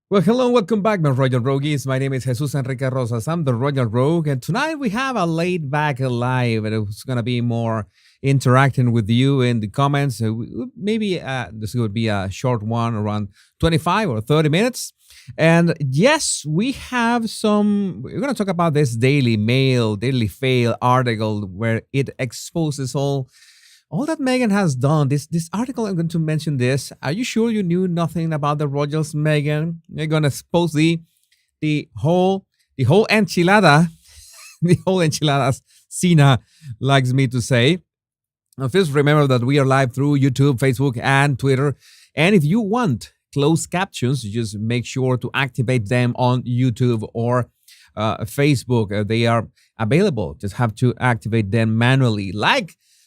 Well, hello and welcome back, my Royal Rogues. My name is Jesus Enrique Rosas. I'm the Royal Rogue, and tonight we have a laid back live, and it's going to be more interacting with you in the comments. Maybe this would be a short one, around 25 or 30 minutes. And yes, we have some. We're going to talk about this Daily Mail, Daily Fail article where it exposes all that Meghan has done. This article, I'm going to mention this. Are you sure you knew nothing about the royals, Meghan? You're going to expose the whole enchilada, the whole enchiladas. Sina likes me to say. Now, first, remember that we are live through YouTube, Facebook, and Twitter. And if you want closed captions, just make sure to activate them on YouTube or Facebook. They are available. Just have to activate them manually.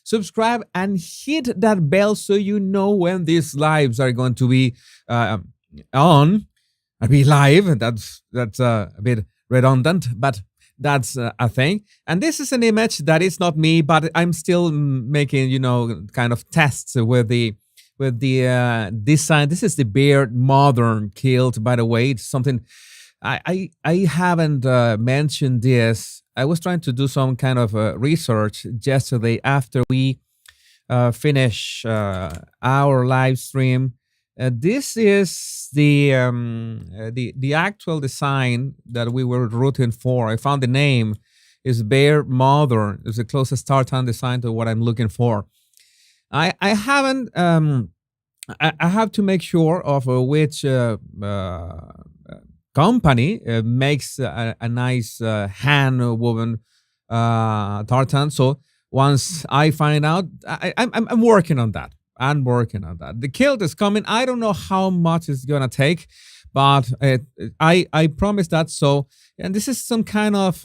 Subscribe, and hit that bell so you know when these lives are going to be on. Be live. That's a bit redundant, but that's a thing. And this is an image that is not me, but I'm still making kind of tests with the design. This is the beard modern kilt, by the way. It's something I haven't mentioned this. I was trying to do some kind of research yesterday after we finish our live stream. This is the actual design that we were rooting for. I found the name is Bear Modern. It's the closest tartan design to what I'm looking for. I haven't. I have to make sure of which company makes a nice hand woven tartan. So once I find out, I'm working on that. I'm working on that. The kilt is coming. I don't know how much it's gonna take, but I promise that. So, and this is some kind of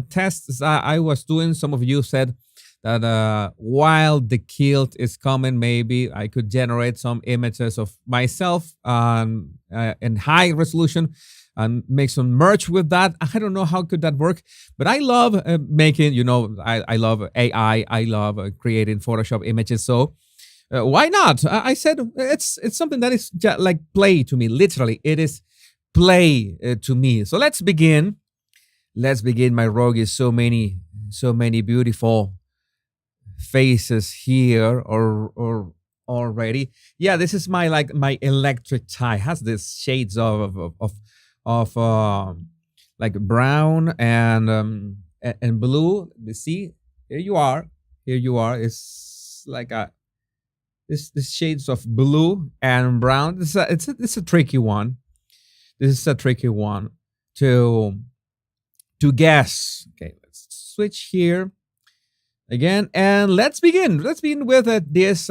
tests I was doing. Some of you said that while the kilt is coming, maybe I could generate some images of myself in high resolution and make some merch with that. I don't know how could that work, but I love making, I love AI. I love creating Photoshop images. So why not? I said it's something that is just like play to me. Literally, it is play to me. So let's begin. Let's begin. My rogue is so many beautiful faces here or already. Yeah, this is my electric tie. It has this shades of like brown and blue. You see, here you are. It's like this shades of blue and brown. It's a tricky one. This is a tricky one to guess. Okay, let's switch here again, and let's begin. Let's begin with this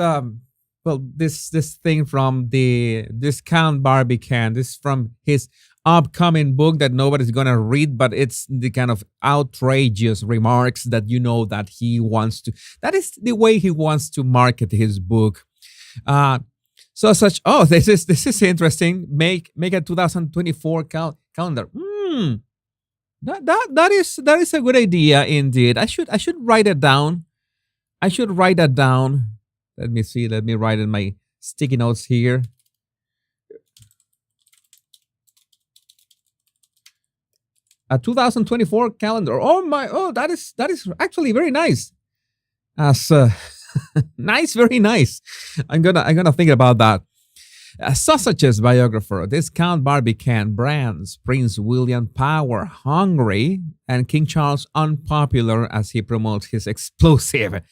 thing from the Discount Barbie Can. This is from his upcoming book that nobody's gonna read, but it's the kind of outrageous remarks that that he wants to. That is the way he wants to market his book. This is interesting. Make a 2024 calendar. That is a good idea indeed. I should write it down. I should write that down. Let me see. Let me write in my sticky notes here. A 2024 calendar. Oh, that is actually very nice. As nice, very nice. I'm gonna think about that. Sausages biographer, Discount Barbie Can brands Prince William power hungry and King Charles unpopular as he promotes his explosive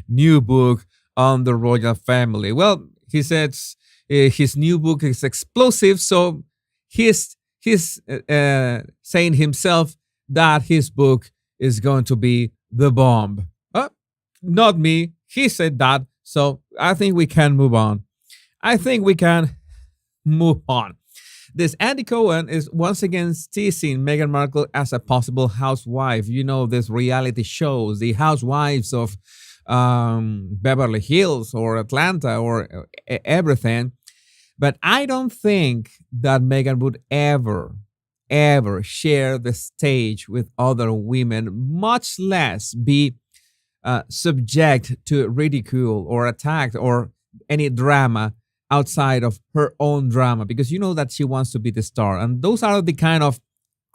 new book on the royal family. Well, he says his new book is explosive, so he's saying himself that his book is going to be the bomb. Not me. He said that, so I think we can move on. I think we can move on. This Andy Cohen is once again teasing Meghan Markle as a possible housewife. This reality shows, the housewives of Beverly Hills or Atlanta or everything. But I don't think that Meghan would ever share the stage with other women, much less be subject to ridicule or attack or any drama outside of her own drama because you know that she wants to be the star. And those are the kind of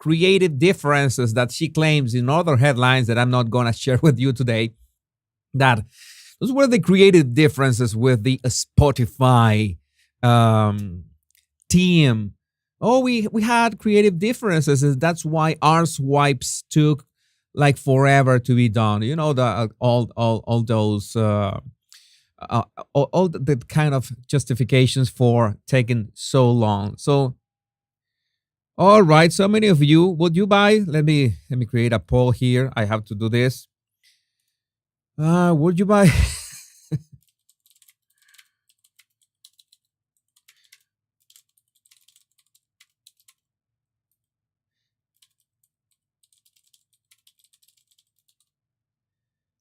creative differences that she claims in other headlines that I'm not going to share with you today. That those were the creative differences with the Spotify team. Oh, we had creative differences, and that's why our swipes took like forever to be done. You know, the all those uh, all the kind of justifications for taking so long. So, all right, so many of you, would you buy? Let me create a poll here. I have to do this. Would you buy?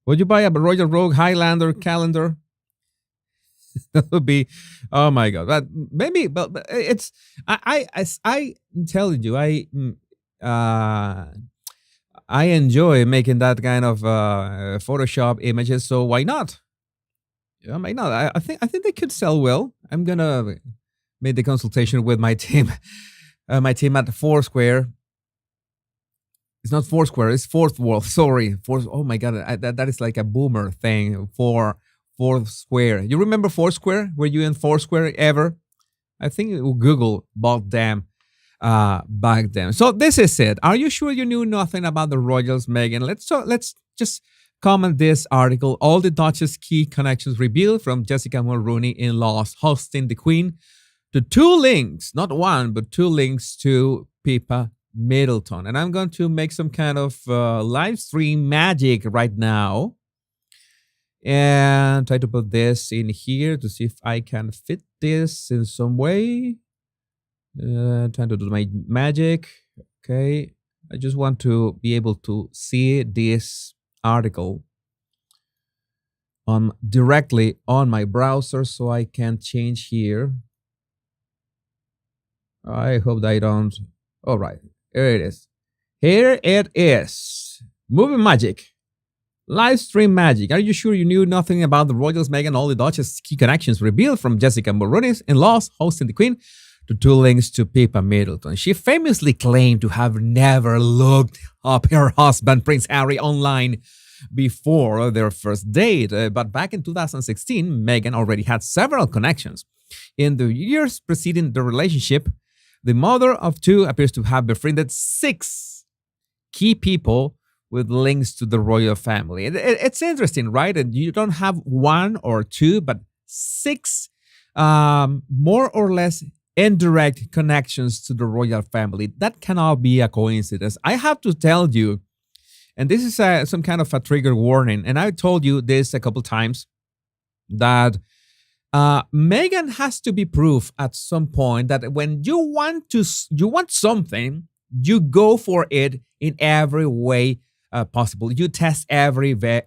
Would you buy a Royal Rogue Highlander calendar? That would be, oh my god! But maybe, but it's I'm telling you, uh I enjoy making that kind of Photoshop images. So why not? Yeah, why not? I think they could sell well. I'm gonna make the consultation with my team, my team at Foursquare. It's not Foursquare. It's Fourth World. Sorry, Fourth. Oh my god, that is like a boomer thing for Foursquare. You remember Foursquare? Were you in Foursquare ever? I think Google bought them back then. So this is it. Are you sure you knew nothing about the royals, Meghan? Let's just comment this article. All the Duchess key connections revealed from Jessica Mulroney in-laws hosting the Queen to two links, not one, but two links to Pippa Middleton. And I'm going to make some kind of live stream magic right now and try to put this in here to see if I can fit this in some way. Trying to do my magic. Okay. I just want to be able to see this article directly on my browser so I can change here. I hope that I don't. All right. Here it is. Here it is. Movie magic. Live stream magic. Are you sure you knew nothing about the royals, Meghan? All the Duchess key connections revealed from Jessica Mulroney's in-laws hosting the Queen to two links to Pippa Middleton. She famously claimed to have never looked up her husband, Prince Harry, online before their first date. But back in 2016, Meghan already had several connections. In the years preceding the relationship, the mother of two appears to have befriended 6 key people with links to the royal family. It's interesting, right? And you don't have 1 or 2, but 6 more or less indirect connections to the royal family. That cannot be a coincidence. I have to tell you, and this is some kind of a trigger warning, and I told you this a couple times, that Meghan has to be proof at some point that when you want something, you go for it in every way possible. You test every way,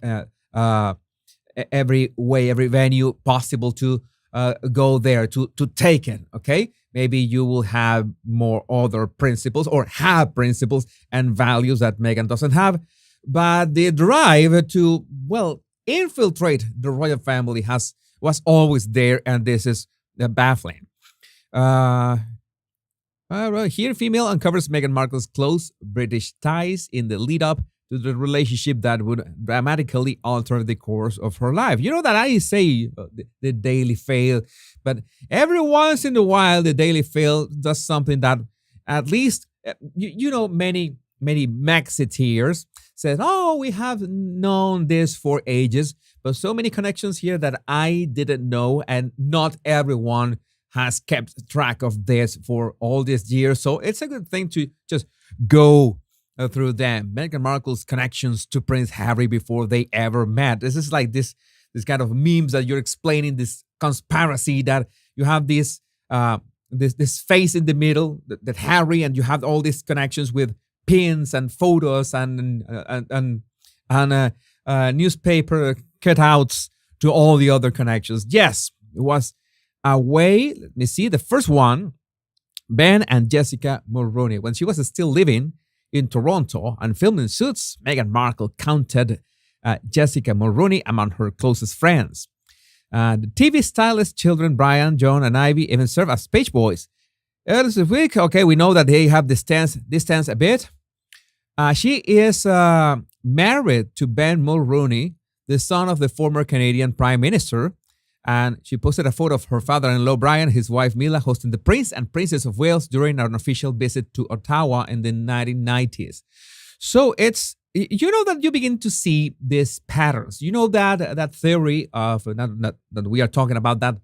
every venue possible to go there to take it. Okay, maybe you will have more other principles or have principles and values that Meghan doesn't have, but the drive to infiltrate the royal family was always there, and this is baffling. Here, female uncovers Meghan Markle's close British ties in the lead up to the relationship that would dramatically alter the course of her life. You know that I say the Daily Fail, but every once in a while, the Daily Fail does something that at least, many Maxiteers said, oh, we have known this for ages, but so many connections here that I didn't know, and not everyone has kept track of this for all these years. So it's a good thing to just go through them. Meghan Markle's connections to Prince Harry before they ever met. This is like this kind of memes that you're explaining this conspiracy that you have this face in the middle that Harry, and you have all these connections with pins and photos and newspaper cutouts to all the other connections. Yes, it was a way. Let me see. The first one, Ben and Jessica Mulroney. When she was still living in Toronto and filming Suits, Meghan Markle counted Jessica Mulroney among her closest friends. The TV stylist children, Brian, John, and Ivy, even serve as page boys. Earlier this week, okay, we know that they have distance a bit. She is married to Ben Mulroney, the son of the former Canadian Prime Minister. And she posted a photo of her father-in-law, Brian, his wife, Mila, hosting the Prince and Princess of Wales during an official visit to Ottawa in the 1990s. So it's, you know, that you begin to see these patterns. You know that theory of, not that we are talking about that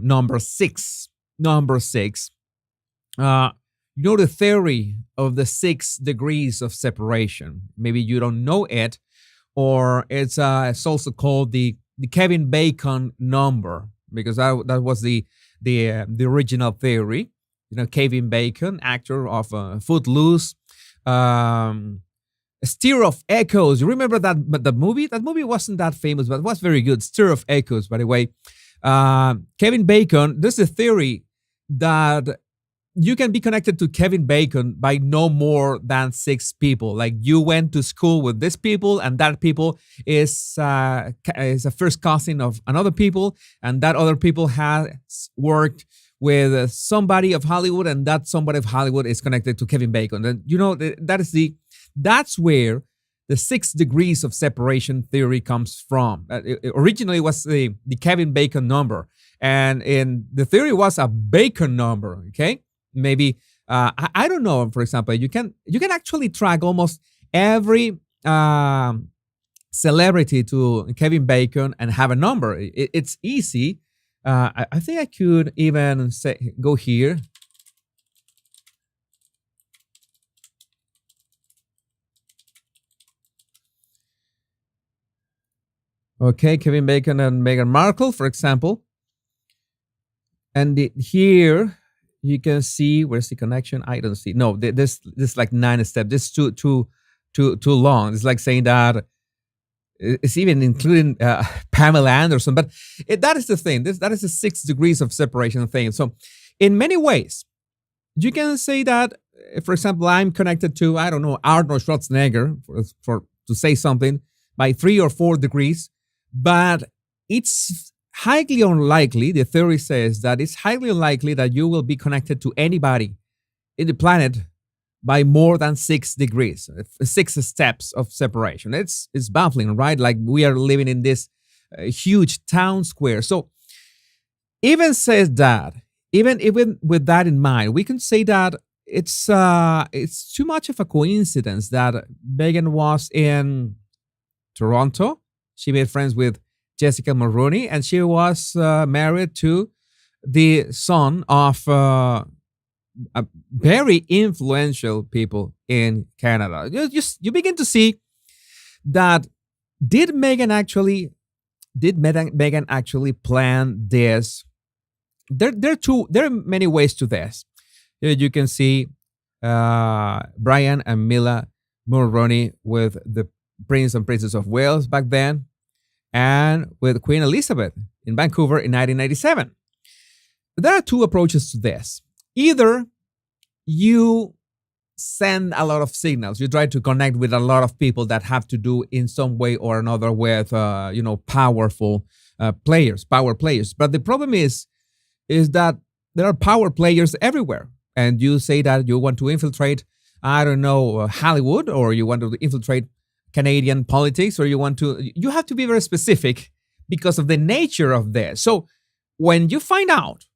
number six. You know the theory of the 6 degrees of separation. Maybe you don't know it, or it's also called the Kevin Bacon number, because that was the original theory. You know, Kevin Bacon, actor of Footloose, Stir of Echoes. You remember that movie? That movie wasn't that famous, but it was very good. Stir of Echoes, by the way. Kevin Bacon, there's a theory that you can be connected to Kevin Bacon by no more than 6 people. Like, you went to school with this people, and that people is a first cousin of another people, and that other people has worked with somebody of Hollywood, and that somebody of Hollywood is connected to Kevin Bacon. And you know, that's where the 6 degrees of separation theory comes from. Originally, it was the Kevin Bacon number, and the theory was a Bacon number. Okay. Maybe I don't know. For example, you can actually track almost every celebrity to Kevin Bacon and have a number. It's easy. I think I could even go here. Okay, Kevin Bacon and Meghan Markle, for example, and here. You can see, where's the connection? I don't see. No, this like 9 steps. This is too long. It's like saying that it's even including Pamela Anderson. But that is the thing. That is the 6 degrees of separation thing. So in many ways, you can say that, for example, I'm connected to, I don't know, Arnold Schwarzenegger, to say something, by 3 or 4 degrees. But it's highly unlikely, the theory says that it's highly unlikely that you will be connected to anybody in the planet by more than 6 degrees, 6 steps of separation. It's baffling, right? Like, we are living in this huge town square. So even with that in mind, we can say that it's too much of a coincidence that Meghan was in Toronto. She made friends with Jessica Mulroney, and she was married to the son of very influential people in Canada. You begin to see that did Meghan actually plan this? There are many ways to this. You can see Brian and Mila Mulroney with the Prince and Princess of Wales back then, and with Queen Elizabeth in Vancouver in 1997. There are 2 approaches to this. Either you send a lot of signals, you try to connect with a lot of people that have to do in some way or another with, powerful power players. But the problem is that there are power players everywhere. And you say that you want to infiltrate, I don't know, Hollywood, or you want to infiltrate Canadian politics, or you have to be very specific because of the nature of this. So when you find out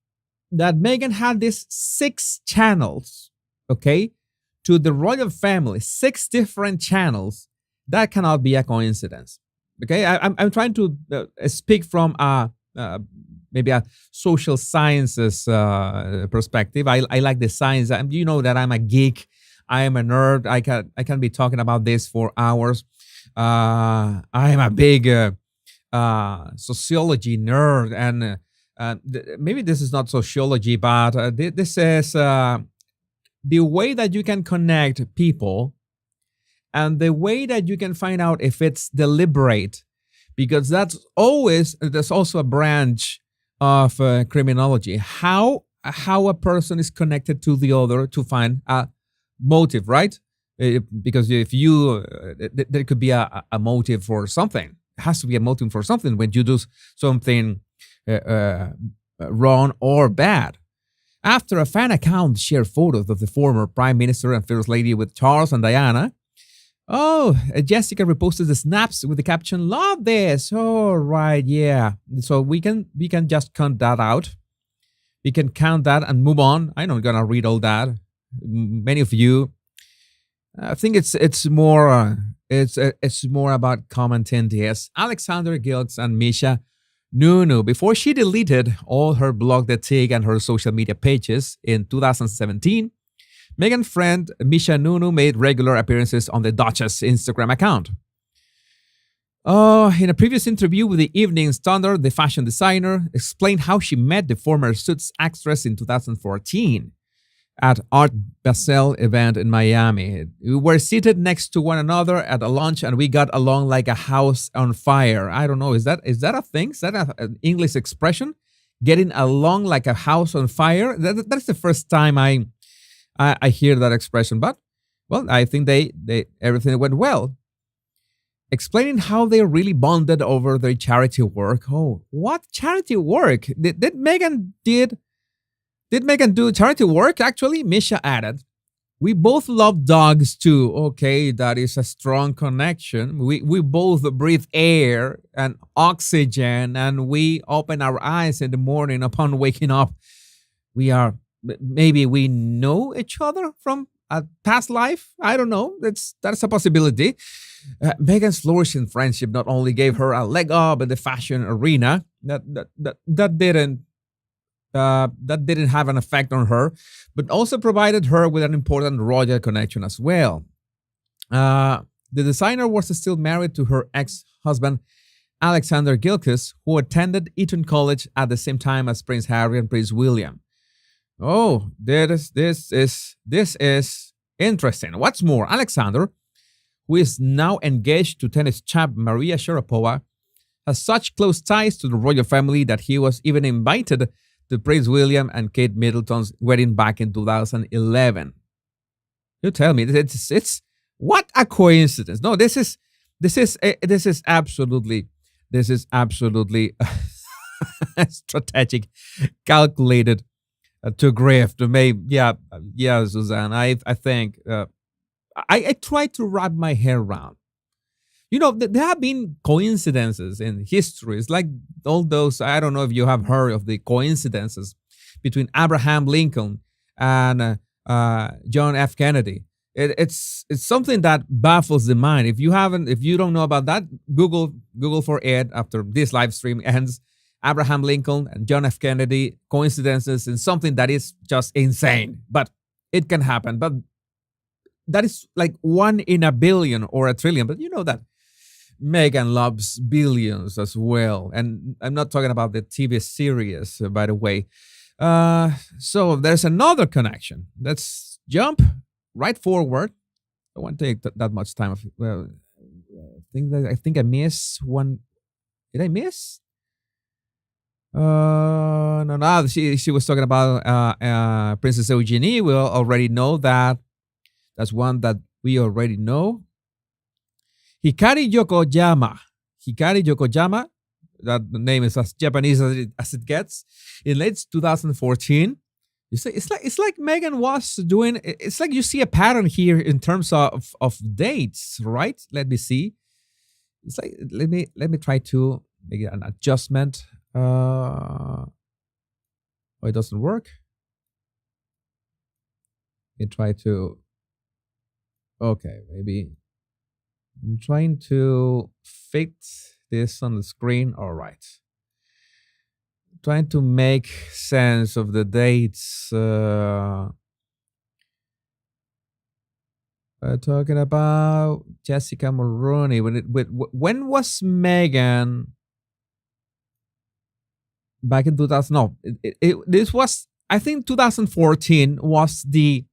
that Meghan had these 6 channels, okay, to the royal family, 6 different channels, that cannot be a coincidence. Okay, I'm trying to speak from maybe a social sciences perspective. I like the science. You know that I'm a geek. I am a nerd. I can be talking about this for hours. I am a big sociology nerd, and maybe this is not sociology, but this is the way that you can connect people, and the way that you can find out if it's deliberate, because there's also a branch of criminology. How a person is connected to the other to find a motive, right? Because if there could be a motive for something, has to be a motive for something when you do something uh, uh, wrong or bad. After a fan account shared photos of the former prime minister and first lady with Charles and Diana, Jessica reposted the snaps with the caption "Love this." All right, yeah. So we can just count that out. We can count that and move on. I'm not gonna read all that. Many of you, I think it's more about commenting this. Alexander Gilks and Misha Nunu, before she deleted all her blog, the TIG, and her social media pages in 2017, Meghan friend Misha Nunu made regular appearances on the Duchess Instagram account. In a previous interview with the Evening Standard, the fashion designer explained how she met the former Suits actress in 2014 at Art Basel event in Miami. We were seated next to one another at a lunch and we got along like a house on fire. I don't know, is that a thing? Is that an English expression? Getting along like a house on fire? That's the first time I hear that expression, but well, I think they everything went well. Explaining how they really bonded over their charity work. Oh, what charity work? Did Meghan do charity work? Actually, Misha added, "We both love dogs too." Okay, that is a strong connection. We both breathe air and oxygen, and we open our eyes in the morning upon waking up. Maybe we know each other from a past life. I don't know. That's a possibility. Meghan's flourishing friendship not only gave her a leg up in the fashion arena, that didn't have an effect on her, but also provided her with an important royal connection as well. The designer was still married to her ex-husband, Alexander Gilkes, who attended Eton College at the same time as Prince Harry and Prince William. Oh, this is interesting. What's more, Alexander, who is now engaged to tennis champ Maria Sharapova, has such close ties to the royal family that he was even invited to Prince William and Kate Middleton's wedding back in 2011. You tell me, it's what a coincidence. No, this is absolutely strategic, calculated to grift. To make yeah, Suzanne. I think I try to wrap my hair around. You know, there have been coincidences in history. It's like all those, I don't know if you have heard of the coincidences between Abraham Lincoln and John F. Kennedy. It's something that baffles the mind. If you don't know about that, Google for it after this live stream ends. Abraham Lincoln and John F. Kennedy, coincidences in something that is just insane. But it can happen. But that is like 1 in a billion or a trillion. But you know that Meghan loves billions as well. And I'm not talking about the TV series, by the way. So there's another connection. Let's jump right forward. I won't take that much time. Well, I think I missed one. Did I miss? No. She was talking about Princess Eugenie. We already know that. That's one that we already know. Hikari Yokoyama, that name is as Japanese as it gets. In late 2014, it's like Meghan was doing. It's like you see a pattern here in terms of dates, right? Let me see. It's like let me try to make an adjustment. Oh, it doesn't work. Let me try to. Okay, maybe. I'm trying to fit this on the screen. All right. Trying to make sense of the dates. Talking about Jessica Mulroney. When was Meghan back in 2000? No, this was, I think 2014 was the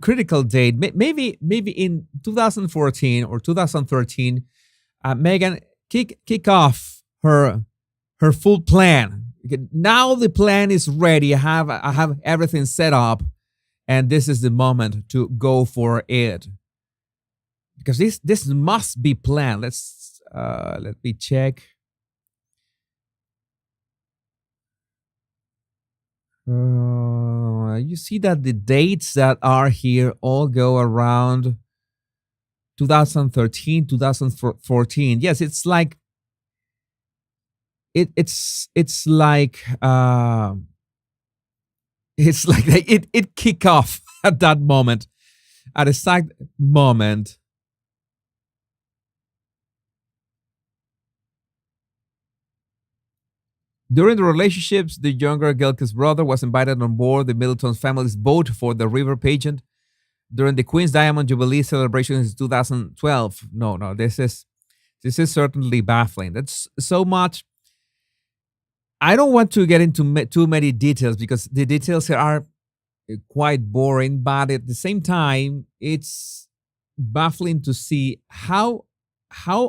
critical date. Maybe in 2014 or 2013, Meghan kick off her full plan. Now the plan is ready. I have everything set up, and this is the moment to go for it. Because this must be planned. Let me check. You see that the dates that are here all go around 2013, 2014. Yes, it's like it's like it's like it kick off at that moment, at a exact moment. During the relationships, the younger Gelka's brother was invited on board the Middleton family's boat for the river pageant during the Queen's Diamond Jubilee celebrations in 2012. No, no, this is certainly baffling. That's so much. I don't want to get into too many details because the details here are quite boring, but at the same time, it's baffling to see how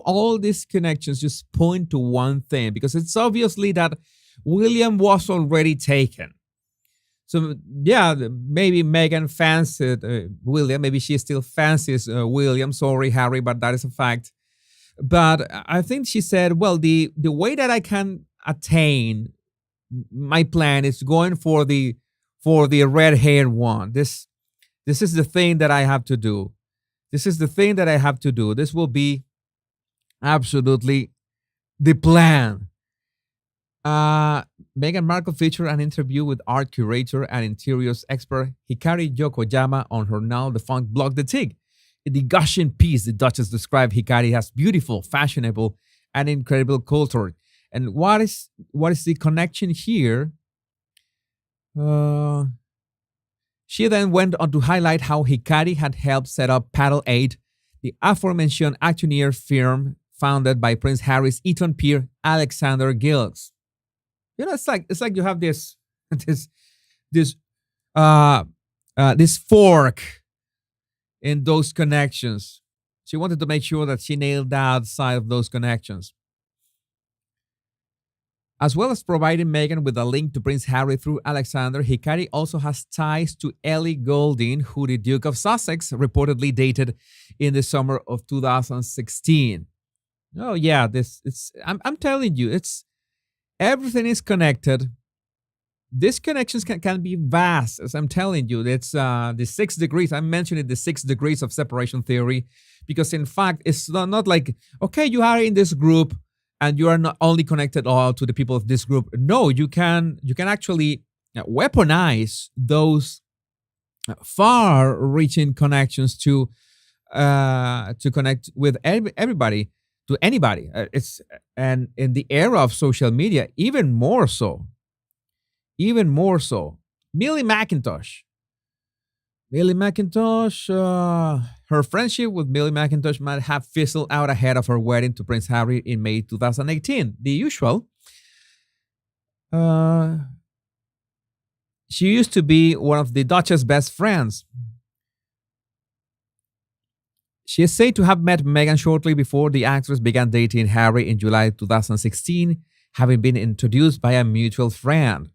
all these connections just point to one thing, because it's obviously that William was already taken. So yeah, maybe Meghan fancied William. Maybe she still fancies William. Sorry, Harry, but that is a fact. But I think she said, well, the way that I can attain my plan is going for the red-haired one. This is the thing that I have to do. This is the thing that I have to do. This will be absolutely the plan. Meghan Markle featured an interview with art curator and interiors expert Hikari Yokoyama on her now defunct blog, The Tig. In the gushing piece, the Duchess described Hikari as beautiful, fashionable, and incredible culture. And what is the connection here? She then went on to highlight how Hikari had helped set up Paddle 8, the aforementioned auctioneer firm founded by Prince Harry's Eton peer Alexander Gilks. You know, it's like you have this this this fork in those connections. She wanted to make sure that she nailed that side of those connections. As well as providing Meghan with a link to Prince Harry through Alexander, Hikari also has ties to Ellie Goulding, who the Duke of Sussex reportedly dated in the summer of 2016. Oh yeah, I'm telling you, it's everything is connected. These connections can be vast, as I'm telling you. It's the 6 degrees. I'm mentioning the 6 degrees of separation theory, because in fact, it's not like, okay, you are in this group and you are not only connected all to the people of this group. No, you can actually weaponize those far-reaching connections to connect with everybody, to anybody. And in the era of social media, even more so. Even more so. Millie McIntosh. Her friendship with Millie McIntosh might have fizzled out ahead of her wedding to Prince Harry in May 2018. The usual. She used to be one of the Duchess' best friends. She is said to have met Meghan shortly before the actress began dating Harry in July 2016, having been introduced by a mutual friend.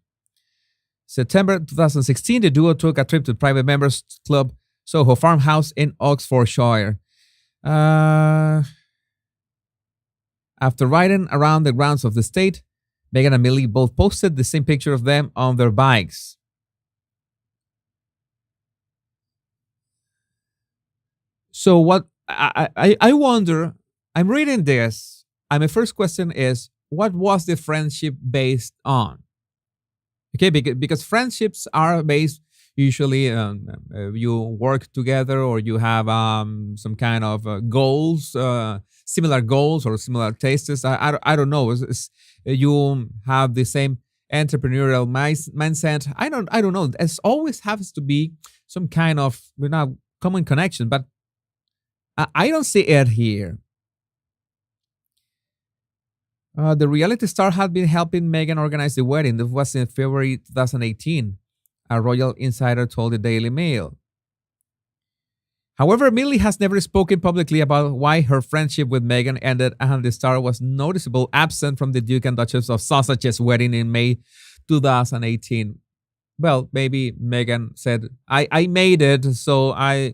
September 2016, the duo took a trip to private members club Soho Farmhouse in Oxfordshire. After riding around the grounds of the estate, Meghan and Millie both posted the same picture of them on their bikes. So what I wonder, I'm reading this, and my first question is, what was the friendship based on? Okay, because friendships are based usually you work together, or you have some kind of goals, similar goals or similar tastes. I don't know. You have the same entrepreneurial mindset. I don't know. It always has to be some kind of common connection, but I don't see it here. The reality star had been helping Meghan organize the wedding. This was in February 2018, a royal insider told the Daily Mail. However, Millie has never spoken publicly about why her friendship with Meghan ended, and the star was noticeably absent from the Duke and Duchess of Sussex's wedding in May 2018. Well, maybe Meghan said, I made it, so I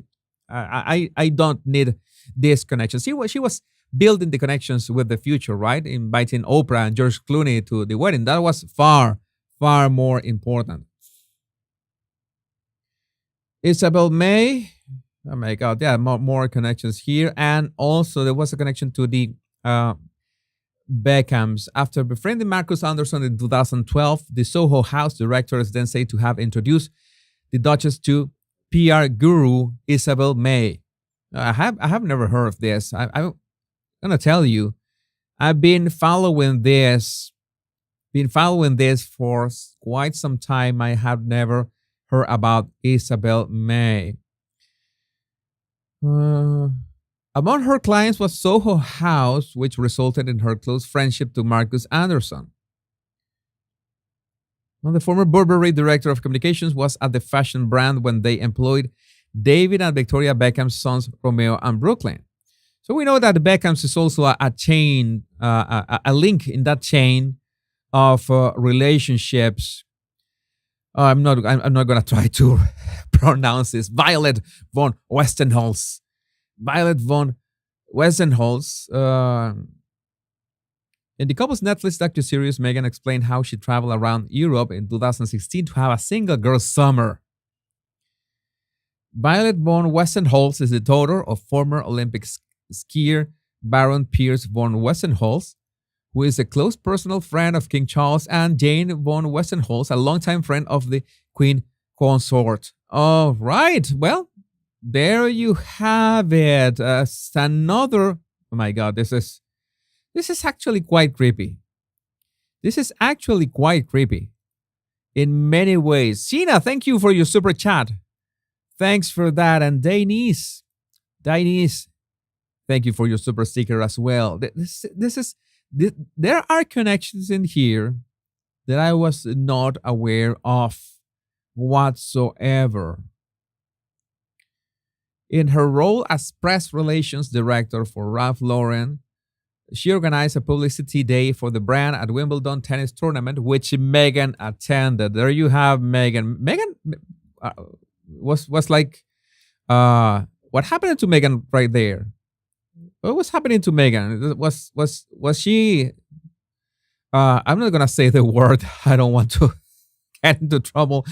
don't need this connection. She was building the connections with the future, right? Inviting Oprah and George Clooney to the wedding. That was far, far more important. Isabel May. Oh my God. Yeah, more connections here. And also, there was a connection to the uh, Beckhams. After befriending Marcus Anderson in 2012, the Soho House director is then said to have introduced the Duchess to PR guru Isabel May. I have never heard of this. I'm gonna tell you, I've been following this for quite some time. I have never heard about Isabel May. Among her clients was Soho House, which resulted in her close friendship to Marcus Anderson. Well, the former Burberry director of communications was at the fashion brand when they employed David and Victoria Beckham's sons, Romeo and Brooklyn. So we know that the Beckhams is also a chain, a link in that chain of relationships. I'm not gonna try to pronounce this. Violet von Westenholz. Violet von Westenholz. In the couple's Netflix docuseries, Meghan explained how she traveled around Europe in 2016 to have a single girl summer. Violet von Westenholz is the daughter of former Olympic skier Baron Piers von Westenholz, who is a close personal friend of King Charles, and Jane von Westenholz, a longtime friend of the Queen Consort. All right, well, there you have it. Another. Oh my God, this is actually quite creepy. This is actually quite creepy in many ways. Sina, thank you for your super chat. Thanks for that. And Denise, thank you for your super sticker as well. There are connections in here that I was not aware of whatsoever. In her role as press relations director for Ralph Lauren, she organized a publicity day for the brand at Wimbledon tennis tournament, which Meghan attended. There you have Meghan. Meghan was like, what happened to Meghan right there? What was happening to Meghan? Was she? I'm not gonna say the word. I don't want to get into trouble.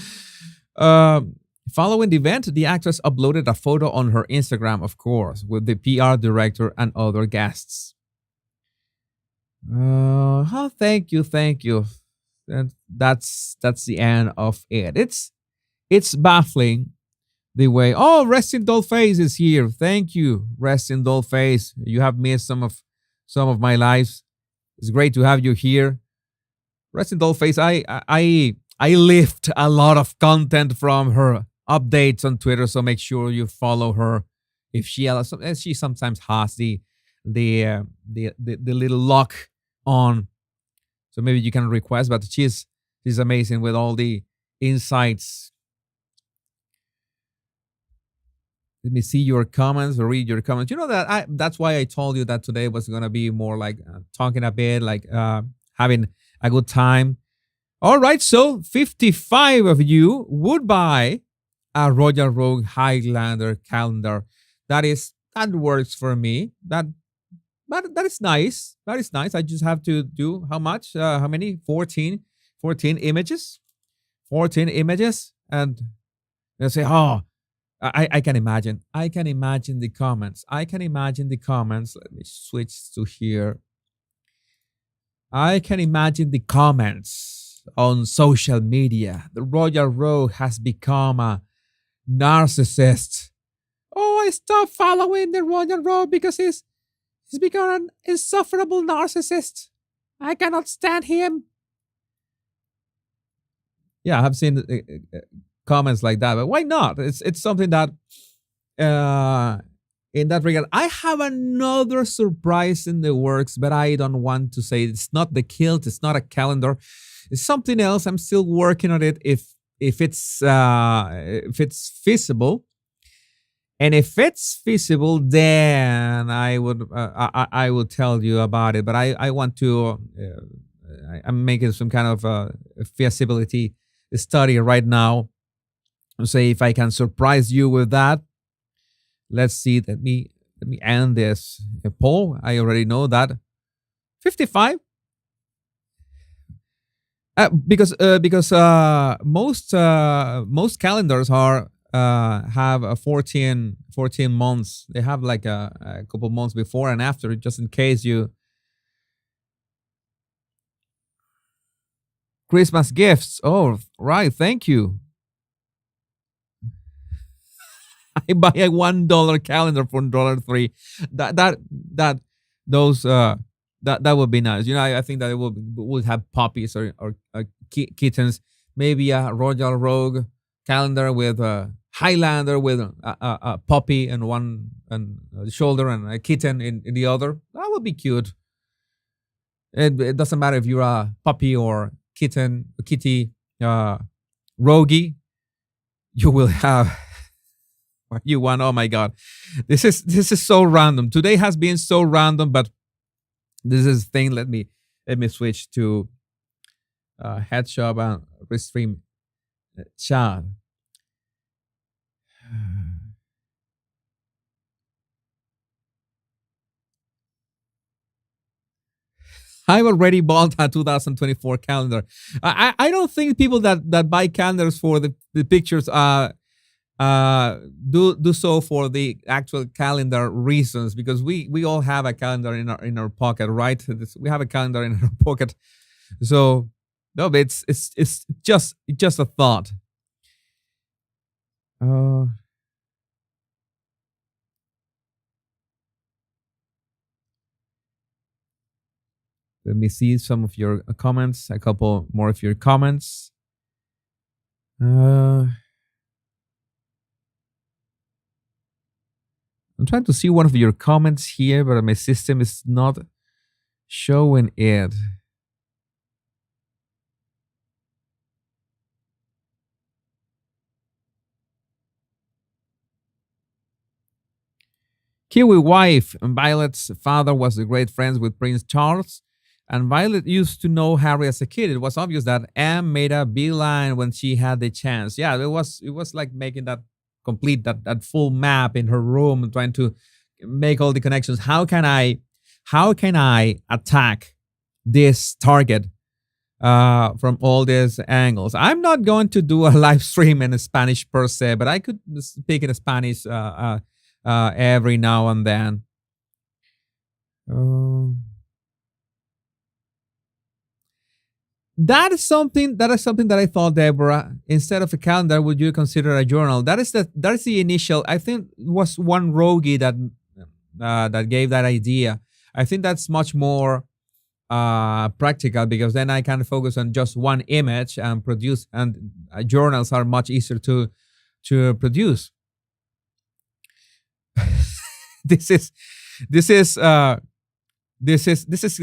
Following the event, the actress uploaded a photo on her Instagram, of course, with the PR director and other guests. Thank you. And that's the end of it. It's baffling the way. Oh, Resting Dollface is here. Thank you, Resting Dollface. You have missed some of my lives. It's great to have you here, Resting Dollface. I lift a lot of content from her updates on Twitter, so make sure you follow her. If she sometimes has the little lock on, so maybe you can request. But she's amazing with all the insights. Let me see your comments or read your comments. You know that that's why I told you that today was gonna be more like talking a bit, like having a good time. All right, so 55 of you would buy a Royal Rogue Highlander calendar. That works for me. That is nice. That is nice. I just have to do how much? How many? 14 images. 14 images. And they'll say, oh, I can imagine. I can imagine the comments. Let me switch to here. I can imagine the comments on social media. The Royal Rogue has become a narcissist. Oh, I stopped following the Royal Rogue because he's become an insufferable narcissist. I cannot stand him. Yeah, I've seen comments like that, but why not? It's something that, in that regard, I have another surprise in the works, but I don't want to say. It's not the kilt. It's not a calendar. It's something else. I'm still working on it. If it's feasible. And if it's feasible, then I will tell you about it. But I want to. I'm making some kind of feasibility study right now to say if I can surprise you with that. Let's see. Let me let me end this poll. I already know that 55. Because most calendars are have a 14 months. They have like a couple months before and after, just in case you Christmas gifts. Oh, right. Thank you. I buy a $1 calendar for $3. That those that would be nice. I think that it would have puppies or kittens. Maybe a Royal Rogue calendar with a Highlander with a puppy in one and shoulder and a kitten in the other. That would be cute. It doesn't matter if you're a puppy or kitten, kitty, rogie. You will have what you want. Oh my god, this is so random. Today has been so random, but this is the thing. Let me switch to head shop and restream chat. I've already bought a 2024 calendar. I don't think people that buy calendars for the pictures do so for the actual calendar reasons, because we all have a calendar in our pocket, right? We have a calendar in our pocket, so no, but it's just a thought. Let me see some of your comments. A couple more of your comments. I'm trying to see one of your comments here, but my system is not showing it. Kiwi wife and Violet's father was great friends with Prince Charles, and Violet used to know Harry as a kid. It was obvious that Anne made a beeline when she had the chance. Yeah, it was like making that complete that full map in her room, trying to make all the connections. How can I attack this target from all these angles? I'm not going to do a live stream in Spanish per se, but I could speak in Spanish every now and then. That is something that I thought, Deborah. Instead of a calendar, would you consider a journal? That is the initial. I think it was one rogie that gave that idea. I think that's much more practical, because then I can focus on just one image and produce. And journals are much easier to produce. This is the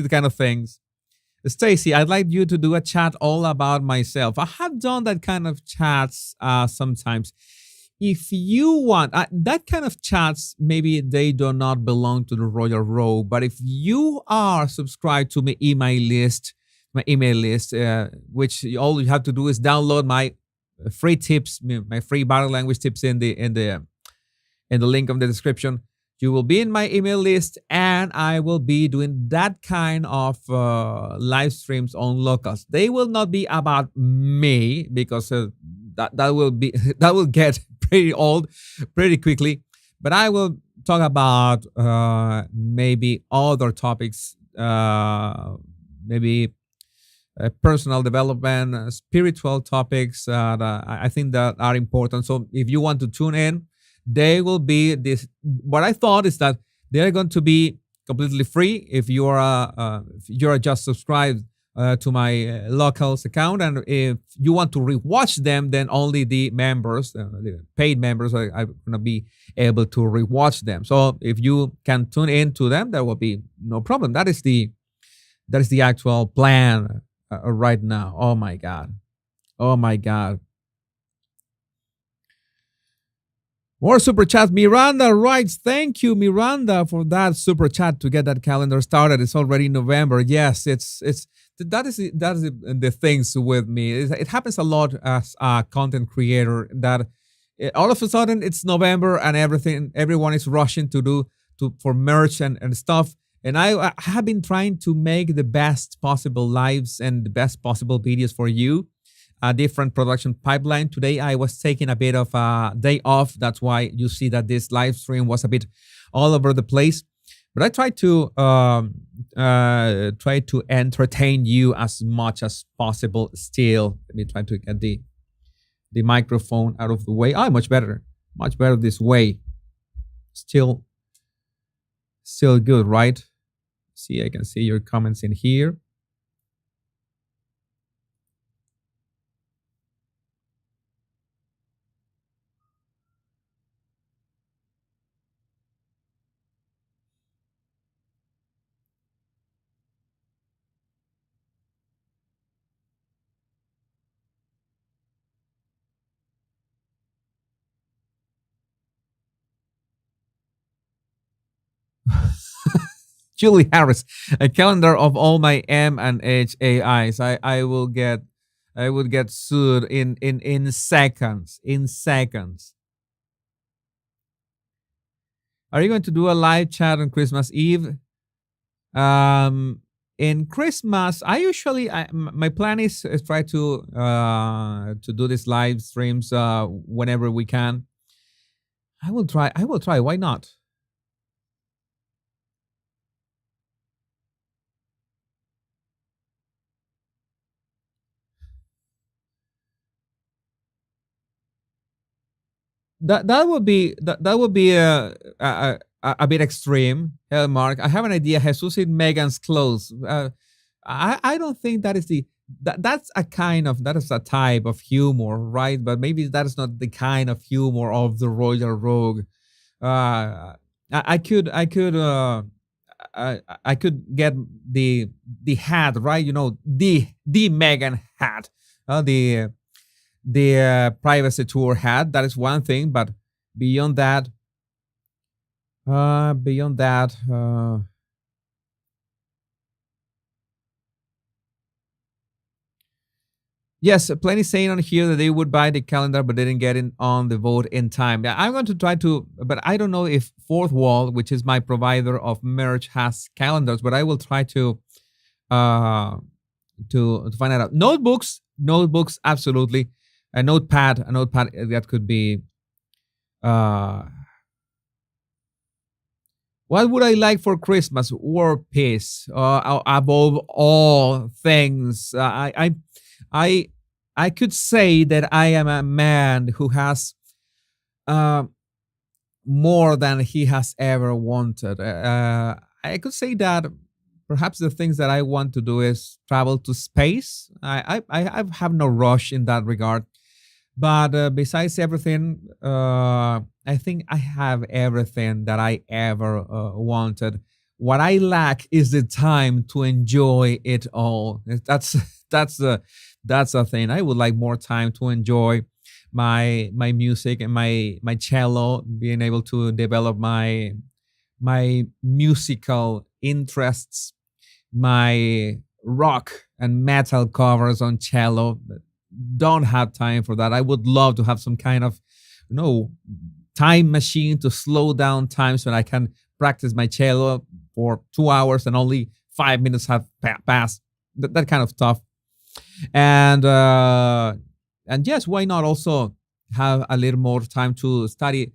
kind of things. Stacy, I'd like you to do a chat all about myself. I have done that kind of chats sometimes. If you want that kind of chats, maybe they do not belong to the Royal Row. But if you are subscribed to my email list, which all you have to do is download my free tips, my free body language tips in the link of the description. You will be in my email list, and I will be doing that kind of live streams on locals. They will not be about me, because that will get pretty old pretty quickly. But I will talk about maybe other topics, maybe personal development, spiritual topics that I think that are important. So if you want to tune in, they will be this. What I thought is that they're going to be completely free if you are just subscribed to my locals account, and if you want to rewatch them, then only the members, the paid members, are going to be able to rewatch them. So if you can tune in to them, there will be no problem. That is the actual plan right now. Oh my god. More super chats. Miranda writes, thank you, Miranda, for that super chat to get that calendar started. It's already November. Yes, that is the things with me. It happens a lot as a content creator that all of a sudden it's November and everyone is rushing to to for merch and stuff. And I have been trying to make the best possible lives and the best possible videos for you. A different production pipeline. Today I was taking a bit of a day off. That's why you see that this live stream was a bit all over the place. But I try to entertain you as much as possible. Still, let me try to get the microphone out of the way. Oh, much better this way. Still good, right? See, I can see your comments in here. Julie Harris, a calendar of all my M and H AIs. I would get sued in seconds. In seconds. Are you going to do a live chat on Christmas Eve? In Christmas, my plan is try to do these live streams whenever we can. I will try. Why not? That would be a bit extreme. Mark, I have an idea. Jesus in Meghan's clothes. I don't think that is that's a kind of that is a type of humor, right? But maybe that is not the kind of humor of the Royal Rogue. I could get the hat, right? You know, the Meghan hat, the privacy tour hat. That is one thing, but beyond that, yes, plenty saying on here that they would buy the calendar, but they didn't get in on the vote in time. Yeah, I'm going to try to, but I don't know if Fourth Wall, which is my provider of merch, has calendars. But I will try to find that out. Notebooks, absolutely. A notepad that could be. What would I like for Christmas? World peace. Above all things, I could say that I am a man who has more than he has ever wanted. I could say that perhaps the things that I want to do is travel to space. I have no rush in that regard. But besides everything, I think I have everything that I ever wanted. What I lack is the time to enjoy it all. That's the thing. I would like more time to enjoy my music and my cello, being able to develop my musical interests, my rock and metal covers on cello. Don't have time for that. I would love to have some kind of, time machine to slow down time so that I can practice my cello for 2 hours and only 5 minutes have passed. That kind of stuff. And yes, why not also have a little more time to study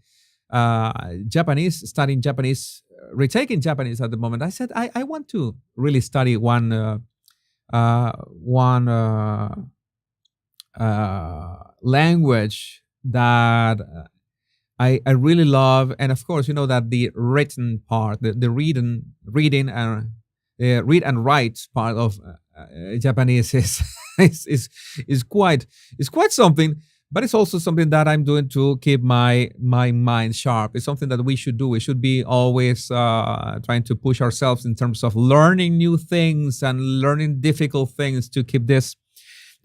Japanese, studying Japanese, retaking Japanese at the moment. I said I want to really study one language that I really love. And of course, you know that the written part, the reading and read and write part of Japanese is quite something. But it's also something that I'm doing to keep my mind sharp. It's something that we should do. We should be always trying to push ourselves in terms of learning new things and learning difficult things to keep this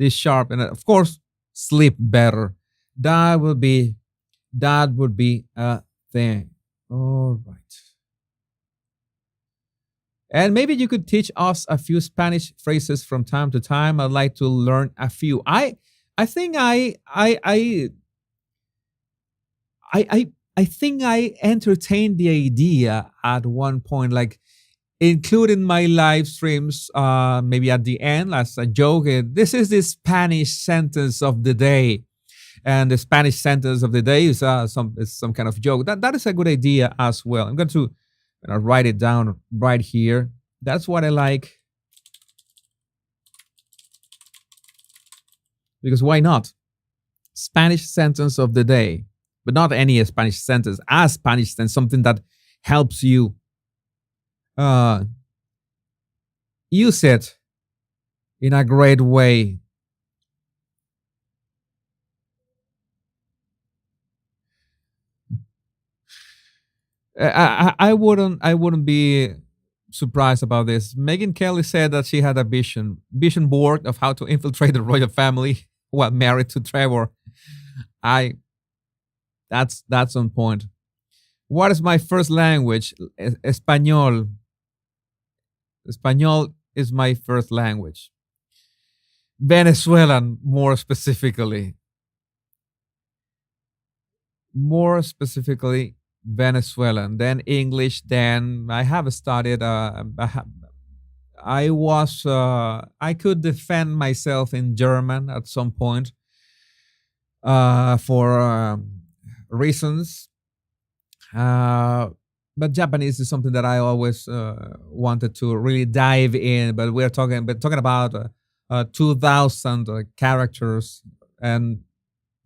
sharp. And of course, sleep better. That would be a thing. All right. And maybe you could teach us a few Spanish phrases from time to time. I'd like to learn a few. I think I I think I entertained the idea at one point, like include in my live streams, maybe at the end as a joke. This is the Spanish sentence of the day, and the Spanish sentence of the day is some kind of joke. That is a good idea as well. I'm going to write it down right here. That's what I like, because why not? Spanish sentence of the day, but not any Spanish sentence. A Spanish sentence, something that helps you uh, use it in a great way. I wouldn't be surprised about this. Meghan Kelly said that she had a vision board of how to infiltrate the royal family while married to Trevor. I that's on point. What is my first language? Espanol. Espanol is my first language. Venezuelan, more specifically. More specifically, Venezuelan. Then English. Then I have studied. I could defend myself in German at some point for reasons. But Japanese is something that I always wanted to really dive in. But we're talking about 2,000 characters and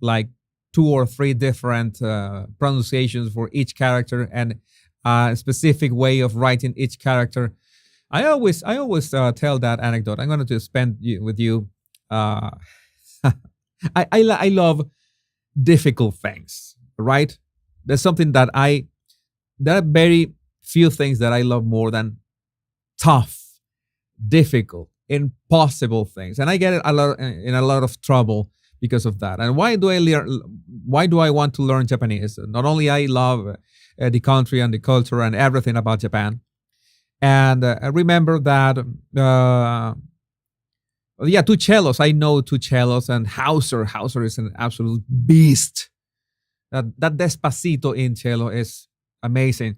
like two or three different pronunciations for each character and a specific way of writing each character. I always tell that anecdote. I'm going to spend with you. I love difficult things, right? There's something there are very few things that I love more than tough, difficult, impossible things, and I get it in a lot of trouble because of that. And why do I learn? Why do I want to learn Japanese? Not only I love the country and the culture and everything about Japan, and I remember that. Yeah, two cellos. I know two cellos, and Hauser. Hauser is an absolute beast. That Despacito in cello is amazing.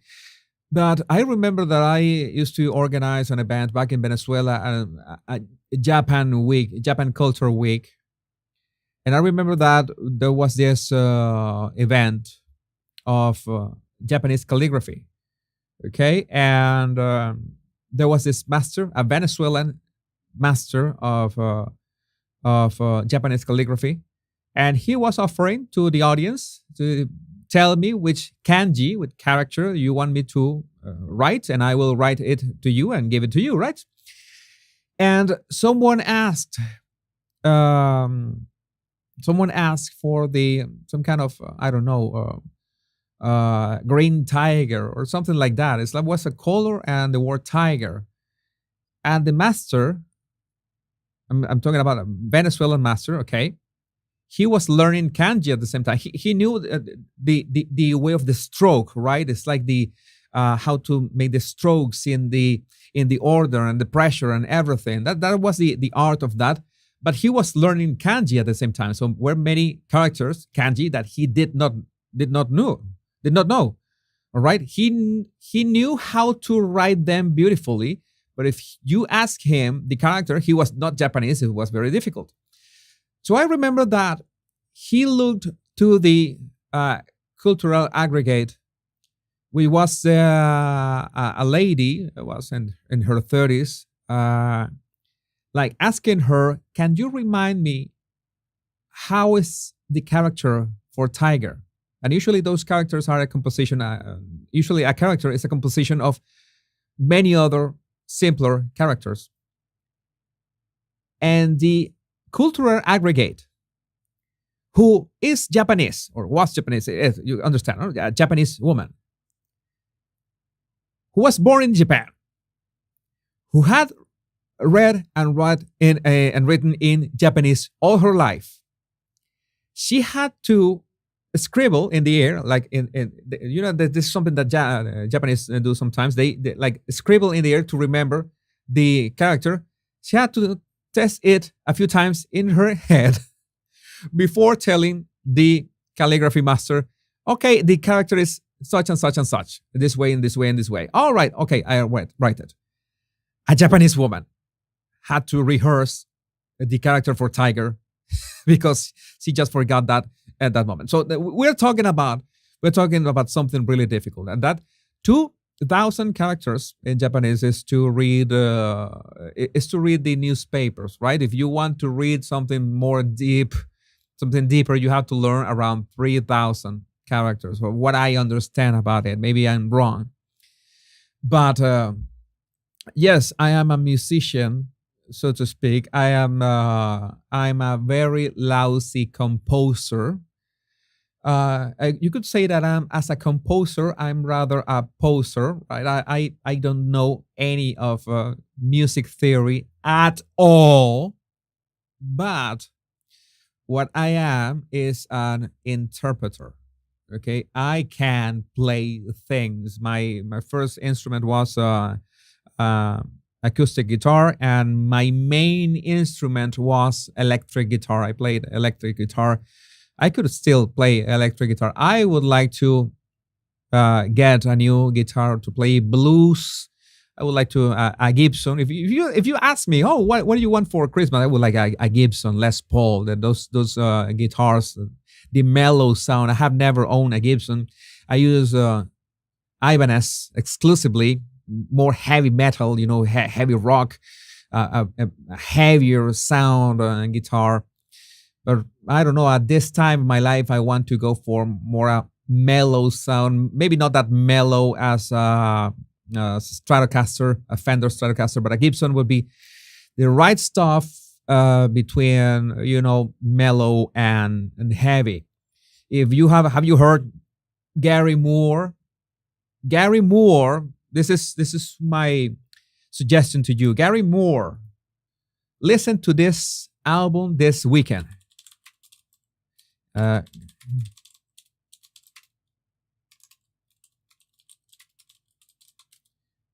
But I remember that I used to organize an event back in Venezuela, a Japan Week, Japan Culture Week. And I remember that there was this event of Japanese calligraphy. Okay. And there was this master, a Venezuelan master of Japanese calligraphy. And he was offering to the audience to tell me which kanji, which character you want me to write, and I will write it to you and give it to you, right? And someone asked for some kind of I don't know green tiger or something like that. It's like what's a color and the word tiger, and the master. I'm talking about a Venezuelan master, okay? He was learning kanji at the same time. He knew the way of the stroke, right? It's like the how to make the strokes in the order and the pressure and everything. That was the art of that. But he was learning kanji at the same time. So were many characters kanji that he did not know. All right, he knew how to write them beautifully. But if you ask him the character, he was not Japanese. It was very difficult. So I remember that he looked to the cultural aggregate. We was a lady, was in her 30s, like asking her, can you remind me how is the character for tiger? And usually those characters are a composition, usually a character is a composition of many other simpler characters. And the cultural aggregate, who is Japanese or was Japanese, you understand, a Japanese woman who was born in Japan, who had read and written in Japanese all her life. She had to scribble in the air, like this is something that Japanese do sometimes. They like scribble in the air to remember the character. She had to test it a few times in her head before telling the calligraphy master, Okay, the character is such and such and such, this way and this way and this way. All right, okay, I write it. A Japanese woman had to rehearse the character for Tiger because she just forgot that at that moment. So we're talking about something really difficult, and that 2,000 characters in Japanese is to read the newspapers, right? If you want to read something more deep, something deeper, you have to learn around 3,000 characters. Or what I understand about it, maybe I'm wrong, but yes, I am a musician, so to speak. I'm a very lousy composer. You could say that as a composer, I'm rather a poser, right? I don't know any of music theory at all, but what I am is an interpreter. Okay, I can play things. My first instrument was uh, acoustic guitar, and my main instrument was electric guitar. I played electric guitar. I could still play electric guitar. I would like to get a new guitar to play blues. I would like to a Gibson. If you ask me, oh, what do you want for Christmas? I would like a Gibson Les Paul. Those guitars, the mellow sound. I have never owned a Gibson. I use Ibanez exclusively, more heavy metal, heavy rock, a heavier sound guitar. But I don't know. At this time in my life, I want to go for more mellow sound. Maybe not that mellow as Stratocaster, a Fender Stratocaster, but a Gibson would be the right stuff between mellow and heavy. If you have you heard Gary Moore? Gary Moore. This is my suggestion to you. Gary Moore. Listen to this album this weekend.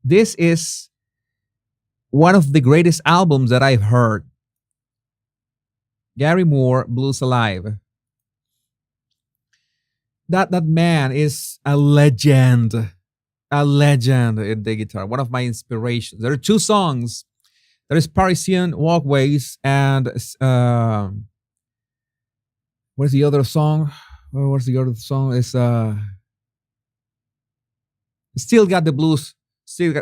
This is one of the greatest albums that I've heard. Gary Moore, Blues Alive. That man is a legend in the guitar. One of my inspirations. There are two songs. There is Parisian Walkways and what's the other song? What's the other song? It's Still Got the Blues. Still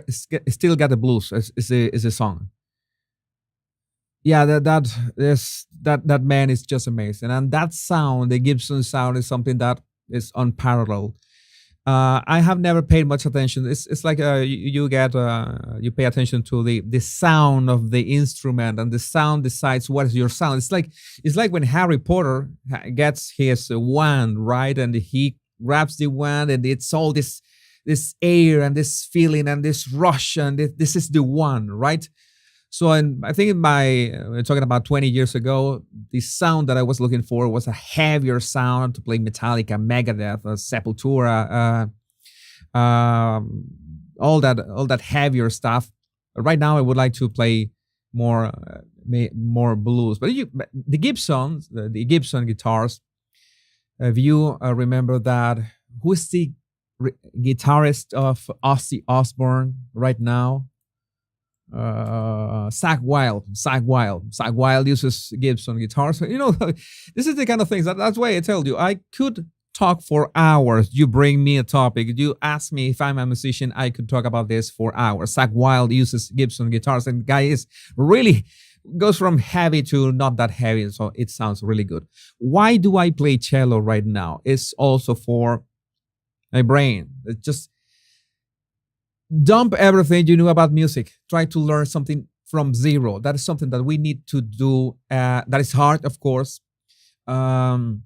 Got the Blues is a song. Yeah, that man is just amazing, and that sound, the Gibson sound, is something that is unparalleled. I have never paid much attention. It's like you pay attention to the sound of the instrument, and the sound decides what is your sound. It's like when Harry Potter gets his wand, right, and he grabs the wand, and it's all this air and this feeling and this rush, and this is the one, right? So I think we're talking about 20 years ago, the sound that I was looking for was a heavier sound to play Metallica, Megadeth, Sepultura, all that heavier stuff. But right now, I would like to play more blues. But the Gibson guitars. If you remember that, who is the guitarist of Ozzy Osbourne right now? Zach Wild uses Gibson guitars. This is the kind of things that's why I tell you I could talk for hours. You bring me a topic, you ask me if I'm a musician, I could talk about this for hours. Zach Wild uses Gibson guitars, and guy is really goes from heavy to not that heavy, so it sounds really good. Why do I play cello right now? It's also for my brain. It's just dump everything you knew about music. Try to learn something from zero. That is something that we need to do. That is hard, of course. Cello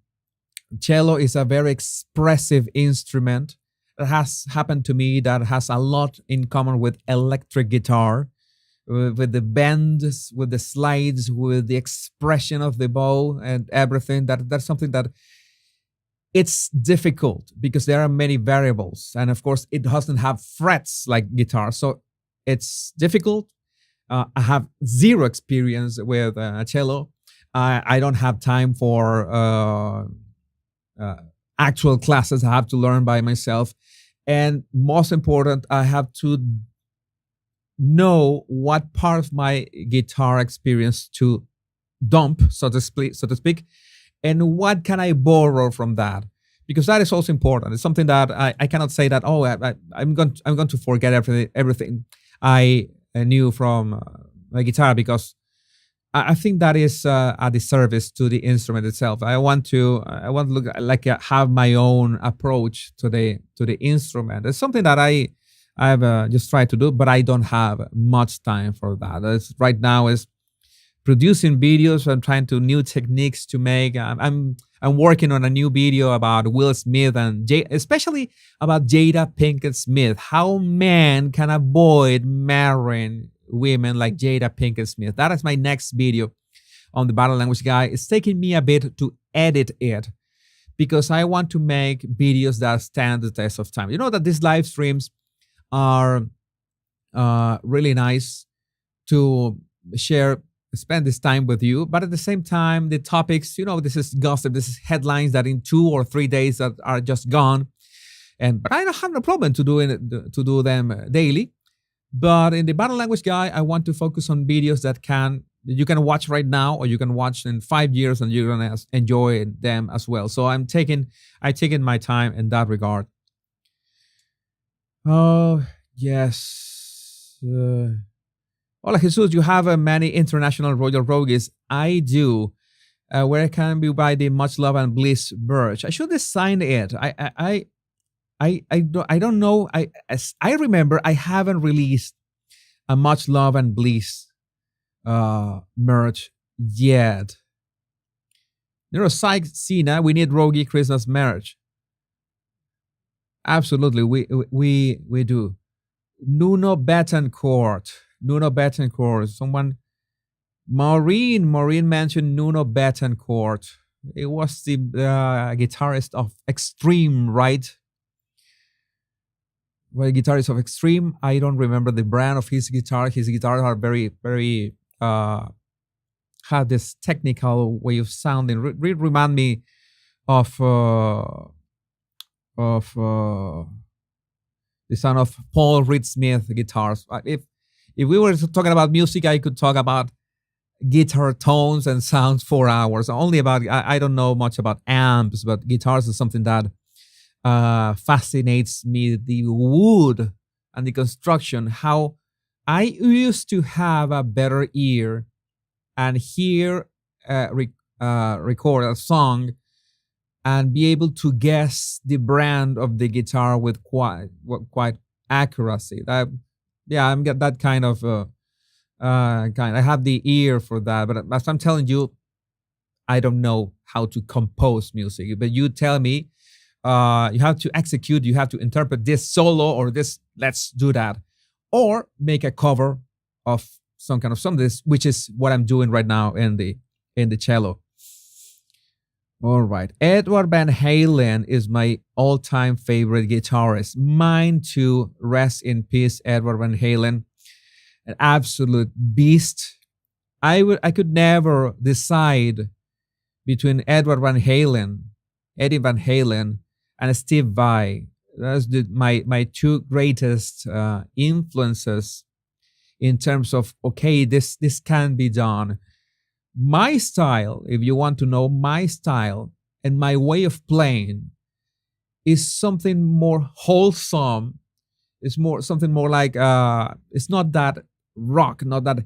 is a very expressive instrument. That has happened to me. That has a lot in common with electric guitar, with the bends, with the slides, with the expression of the bow and everything. That's something that it's difficult because there are many variables, and of course it doesn't have frets like guitar, so it's difficult. I have zero experience with cello. I don't have time for actual classes I have to learn by myself. And most important, I have to know what part of my guitar experience to dump, so to speak, and what can I borrow from that? Because that is also important. It's something that I cannot say that, oh, I'm going to forget everything I knew from my guitar, because I think that is a disservice to the instrument itself. I want to look like have my own approach to the instrument. It's something that I've just tried to do, but I don't have much time for that. Right now is producing videos. I'm trying to new techniques to make. I'm working on a new video about Will Smith and especially about Jada Pinkett Smith. How men can avoid marrying women like Jada Pinkett Smith. That is my next video on the Battle Language Guy. It's taking me a bit to edit it because I want to make videos that stand the test of time. You know that these live streams are really nice to spend this time with you, but at the same time, the topics, this is gossip, this is headlines that in 2 or 3 days that are just gone, but I don't have no problem to do them daily. But in the Battle Language Guy, I want to focus on videos that you can watch right now, or you can watch in 5 years, and you're gonna enjoy them as well. So I taking my time in that regard. Oh yes. Hola Jesus, you have many international Royal Rogues. I do. Where can we buy the Much Love and Bliss merch? I should design it. I don't know. As I remember, I haven't released a Much Love and Bliss merch yet. Neuropsych Cena, we need Rogie Christmas merch. Absolutely, we do. Nuno Betancourt. Someone, Maureen mentioned Nuno Betancourt. It was the guitarist of Extreme, right? Well, guitarist of Extreme. I don't remember the brand of his guitar. His guitars are very, very have this technical way of sounding. Remind me of the sound of Paul Reed Smith guitars. If we were talking about music, I could talk about guitar tones and sounds for hours. Only about I don't know much about amps, but guitars is something that fascinates me. The wood and the construction. How I used to have a better ear and hear record a song and be able to guess the brand of the guitar with quite accuracy. I'm get that kind of I have the ear for that, but as I'm telling you, I don't know how to compose music. But you tell me, you have to execute, you have to interpret this solo or this. Let's do that, or make a cover of some kind of something, which is what I'm doing right now in the cello. All right, Edward Van Halen is my all-time favorite guitarist. Mine too. Rest in peace, Edward Van Halen. An absolute beast. I could never decide between Eddie Van Halen, and Steve Vai. That's my two greatest influences in terms of, okay, this can be done. My style, if you want to know my style and my way of playing, is something more wholesome. It's something more like it's not that rock, not that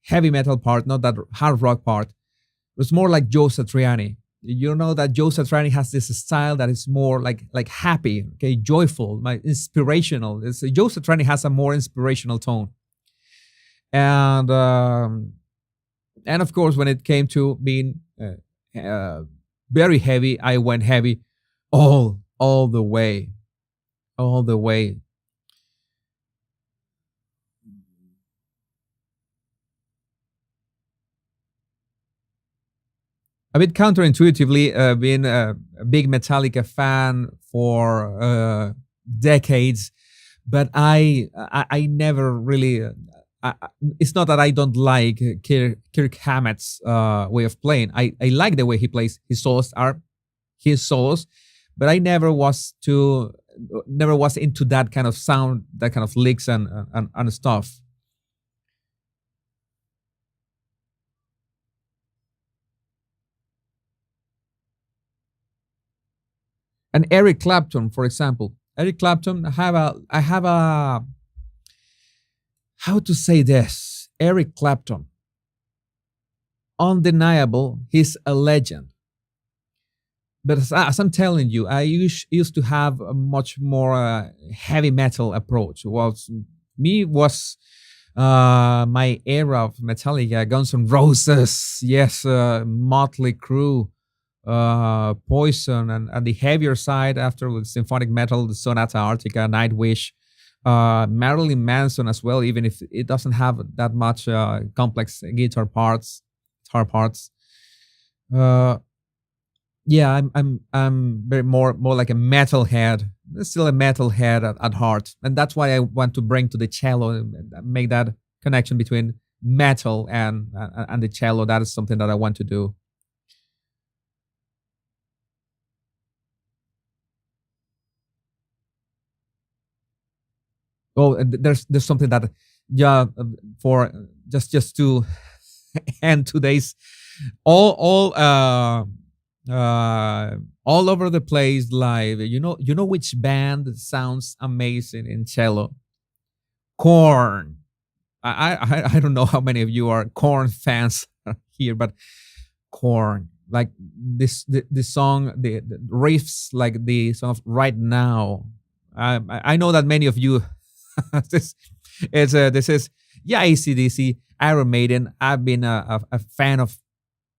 heavy metal part, not that hard rock part. It's more like Joe Satriani. You know that Joe Satriani has this style that is more like happy, okay, joyful, inspirational. Joe Satriani has a more inspirational tone. And of course, when it came to being very heavy, I went heavy all the way. A bit counterintuitively, being a big Metallica fan for decades, but I never really. It's not that I don't like Kirk Hammett's way of playing. I like the way he plays. His solos, but I never was into that kind of sound, that kind of licks and stuff. And Eric Clapton, for example, Eric Clapton, I have a how to say this? Eric Clapton, undeniable, he's a legend. But as I'm telling you, I used to have a much more heavy metal approach. Was my era of Metallica, Guns N' Roses, yes, Motley Crue, Poison, and the heavier side after with symphonic metal, the Sonata Arctica, Nightwish, Marilyn Manson as well, even if it doesn't have that much complex guitar parts. Uh, yeah, I'm very more like a metalhead. Still a metalhead at heart, and that's why I want to bring to the cello and make that connection between metal and the cello. That is something that I want to do. Oh, and there's something that, yeah, for just to end today's all all over the place live. You know which band sounds amazing in cello? Corn. I don't know how many of you are Corn fans here, but Corn, like this song, the riffs, like the song of Right Now. I know that many of you this this is, yeah, ACDC, Iron Maiden. I've been a fan of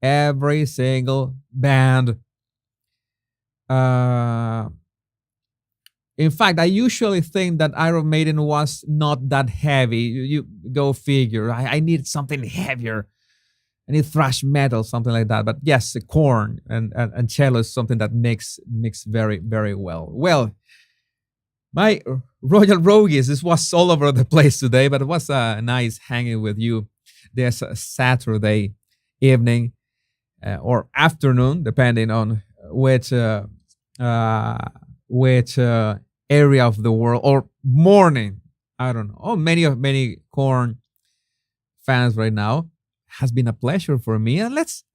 every single band. Uh, in fact, I usually think that Iron Maiden was not that heavy. You go figure. I need something heavier. I need thrash metal, something like that. But yes, the corn and cello is something that mix very, very well. Well, my Royal Rogues, this was all over the place today, but it was nice hanging with you this Saturday evening or afternoon, depending on uh, which area of the world, or morning. I don't know. Oh, many corn fans right now. Has been a pleasure for me, and let's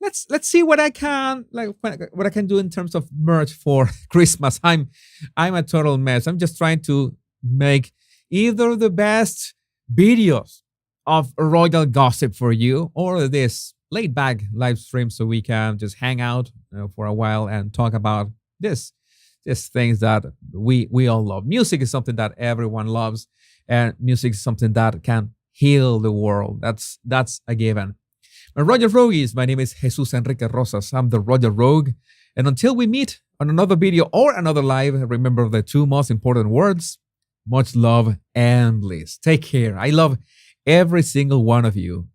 see what I can, like, what I can do in terms of merch for Christmas. I'm a total mess. I'm just trying to make either the best videos of royal gossip for you, or this laid back live stream so we can just hang out for a while and talk about this things that we all love. Music is something that everyone loves, and music is something that can heal the world. That's a given. Roger Rogues, my name is Jesus Enrique Rosas. I'm the Roger Rogue. And until we meet on another video or another live, remember the two most important words: much love and bliss. Take care. I love every single one of you.